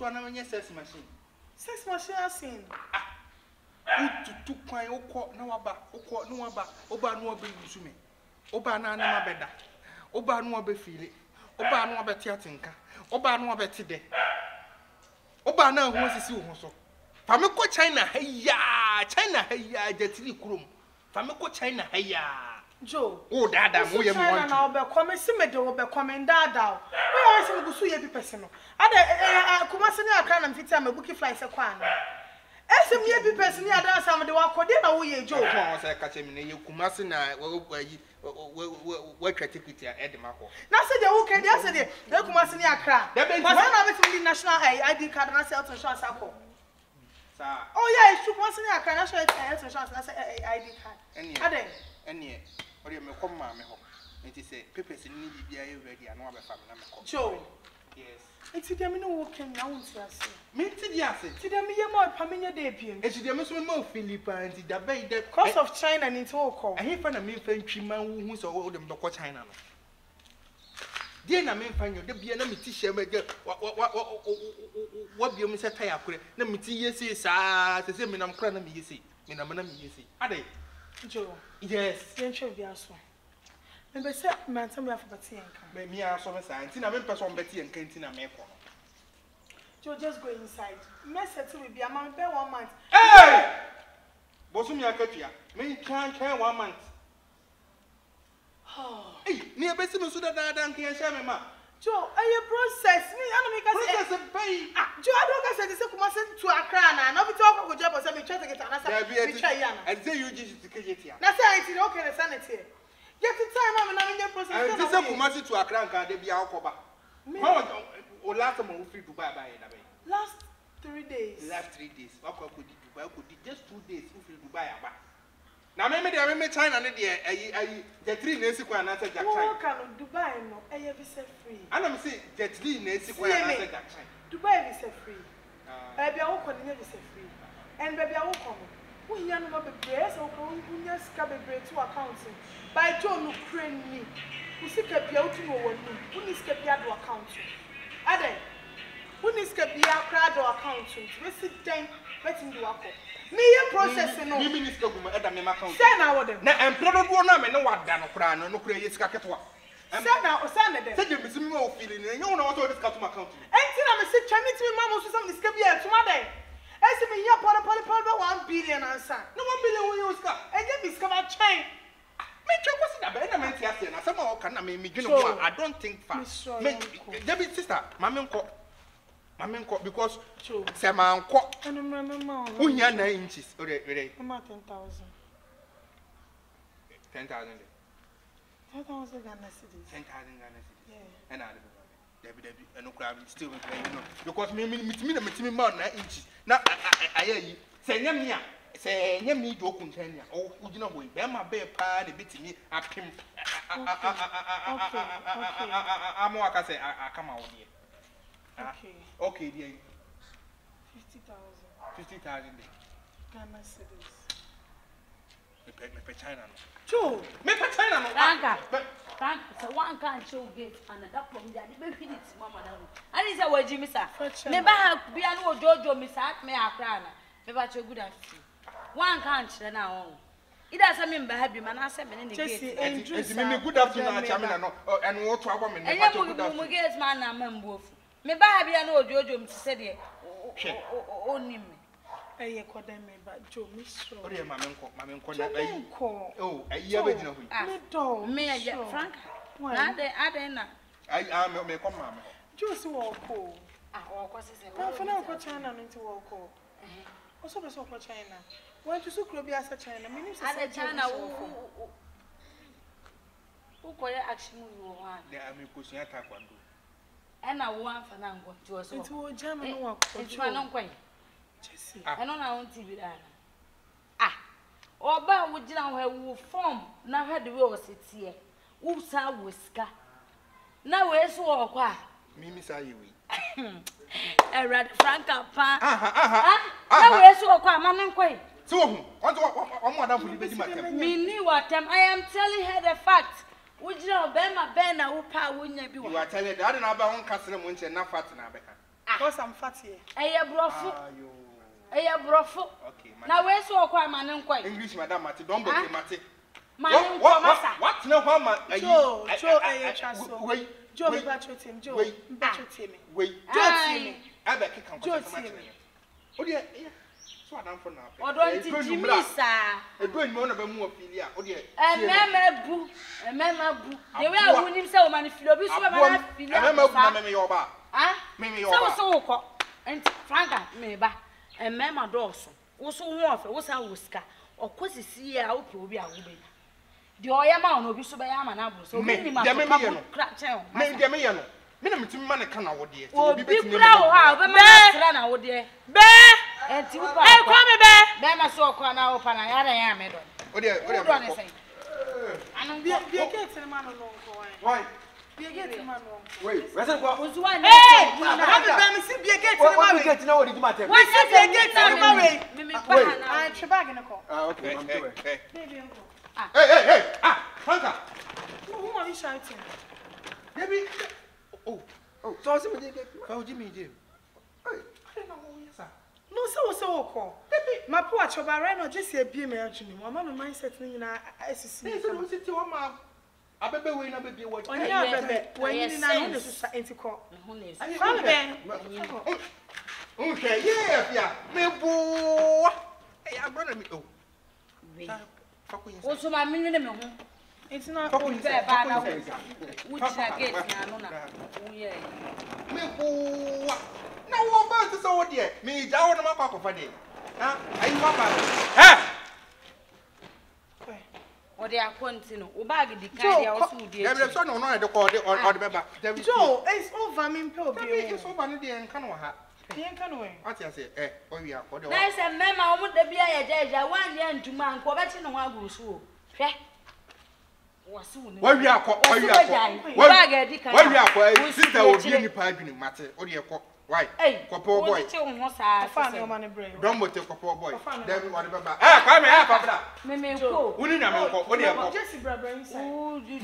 one na sex machine. Sex machine asin. To kwan okọ na waba okọ no waba oba no oba yusu me oba na na mabeda oba no oba fili oba no oba tiatenka oba no oba tide oba na hu sisi wo so fa me ko China haya jetiri kurom fa me ko China haya Joe o dada mo ye mo want na oba come si me de oba come dada we always me gusu ye bi person no ada kuma se ni aka na mfiti am buki fly se kwa na ese me bi person ya dance am de wakode na wo ye Joe ko say ka che me na ye kuma se na we twa ticket ya edemako na se de wo ke de ase de e kuma se ni akra kwa na be ti national ID card na se auto insurance akọ sa oh yeah it's true kuma se ni akra national health insurance na se ID card ade ene ori me kom ma me ho enti se papers ni bibia ye ready ano abefa me na me ko Joe yes enti dem no wo ken na wonti ase me ti di ase ti dem ye mo pa me nye de biem enti dem so me ma Philippa enti da bai de cost of China ni to ko ehe fa na me fa ntwima hu so wo dem ko China no die na me fa nyo de bia na me ti hye me de wa biem se ta yakure na me ti yesi saa se me nam kra na me yesi me nam na me yesi ade Joe yes yen twa bia so me be se mantam ya fa bati enka me aso me saa enti na me pese on beti enka enti na me ko no Joe just go inside me settle we bia man be 1 month hey bosu mi akatua me kan 1 month hey ni e besi me so da nka ya sha me ma Joe aye process me ana me ka say process bay Joe I don't ka say kuma se to Accra na be to ko job say me try to get na say me try ya na and say you just to get here na say it okay na sanity get the time am na me process and this say kuma se to Accra nka de bia akoba o last time we free Dubai buy na bay last 3 days last 3 days akwa ko di Dubai ko di just 2 days we free Dubai aba na me China ne de ayi jetri na esi kwa na say Jack China oh can Dubai no visa free ana me say jetri na esi kwa na say Jack China Dubai visa free bia wo ko ne visa free and bia wo ko wo hia no be bre so ko nya sika be bre to account by Joe no crane ni wo sika bia wo tu no wonu wo ni sika bia do account ade wo ni sika bia kra do account we sit down wetin do akọ me ye process no me minister guma eda me account say na wo dem na empredo na me ne wada no kra no kra ye sika ketwa say na o say na dem say dem me o feeling ne you na what all this cut to account enti na me say twami ti me mama so some sika bia tuma dem esi me ya pole 1 billion answer no 1 billion we use ka eje bi sika ba chain me twa kwasi da be na me ntia se na say ma o ka na me dwene ho I don't think fast me David sister mama nko because say ma nko unya 9 inches ore mama 10,000 10,000 Ghana cedis 10,000 Ghana cedis yeah and David and no crab still you know because me ma 9 inches na ayi say nya me do kuntan ya o ugina boy be ma be pa de bitimi apim amo aka say akama wo de okay dear 50,000 Ghana cedis me China no Joe me China no Frank so one can show gate and that from there the be finish mama na and is a waji mi sir me ba bia no ojojo mi sir me akra na me ba che good afternoon one can chere na won ida say me mba ha bi ma na say me ne gate enti me good afternoon na cha me na no and wo to agbo me ne ba che good afternoon mo gate man na mambuofu me ba ha bia no ojojo mi se de onim eye koda me ba Joe mi sure ore mama nko na ayi oh ayi abegina hu me do me ya Frank na ade na ayi me come mama Joe si wo ko wo ko se na fa na ko China no nti wo ko o so be so ko China wo tu so kro bi asa China me ni se ade China wo ko ya action wo ha de ami ko sun ata kwando e na wo anfa na ngo ti wo so nti wo jama no wa ko nti ma no nkwan Jesse e no na won ti bi da oba wo gina ho wo form na hwe de we o setie wo sa wo sika na we so wo kwa mimi sa yewi Red Franka pa na we so wo kwa ma no nkwan so wo hu on mo adam fu di be di matem mini watem I am telling her the fact wo gina obema ben na wo pa wo nya bi wo you are telling that na ba won kasere mo nche na fat na beka Because I'm fatty. Brofo. Brofo. Okay, now where's your cry, man? English, madam, Mati, don't book Mati. What? No, Mama. Joe, wait. Joe, me batch him. Joe, batch him. Wait. Joe, I bet you can Joe, oh, yeah. So I'm for now. Or don't you, Jimmy, sir? A good one of a more filia. Oh, dear. A mama boo. They were winning so many flobbies. I remember your bar. Ah, maybe so and Franka, maybe. And Mamma Dawson was so warm, was a whisker, or course, see how to be a woman. The oil man will be so by Amanabu, so many crack town. Maybe Demiano. Minimum to money can I would dear. Oh, be proud, but I would dear. Bear and two. Come bear. Then I saw Kwana open. I had a yammer. Oh, dear, what do you say? I don't be a gate in a man. Why? Be a gate in man. Wait, what was one? Hey, I see be a gate in the we get to know what it matters. Why is be a gate in the marriage? I'm Trebag in a call. Okay, okay. Hey, Franka. Who are you shouting? Maybe. Oh, so I see me. Oh, Jimmy, Jim. I don't know who you are. No, so call. My poor Choba right now just a beam actually. My mama mindset in I see. So sit to my I bet we never be what on your bed when you didn't into court. Okay, yeah. Me boo. Hey, I'm gonna be. Oh, also, my minimum. It's not bad. Which I get now. Me boo. No one about to so dear. Me, down on my cock of a day. Huh? Are you up? Or they are continuing. Obagi the kind of also dear. There's no one to call it or the member. Joe, it's over me. It's over the end. Can what I say? Oh, we are for the nice and mamma would there be a judge. I want you to man, Covetin and one goes through. Where we are, where we are, sister will be any pipe in the matter. Or your why? Hey, poor boy. I found your money brave. Don't take a poor boy. Then what about? Ah, come here, Papa. Maybe go. Who didn't know what you are? Jesse, brother, inside.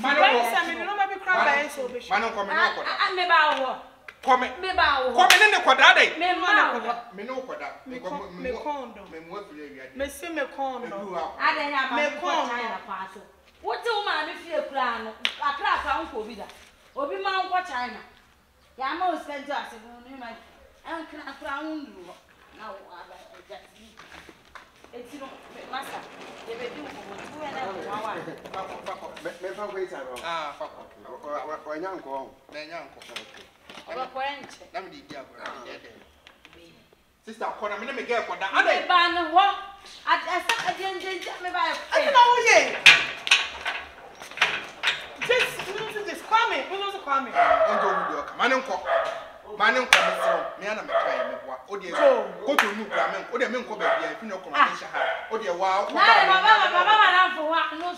Man, maybe cry by so be sure. Man, come out. Come in the quadrate. Me no quadrate. Me condo. Me see me condo. I didn't have me condo. What do man if you plan? A class uncle be that. Obi man what China. Yamo spent us in my uncle and crown. Now, it's not master. They will do for 2 hours. Or young girl. Let me get sister, I'm going to get for that. I ban what? I didn't me by I know just come in. Who's coming? Manum come me and I'm trying. Oh, dear, go to New Cramming. Oh, the men come back here if you know, oh, dear, wow. No,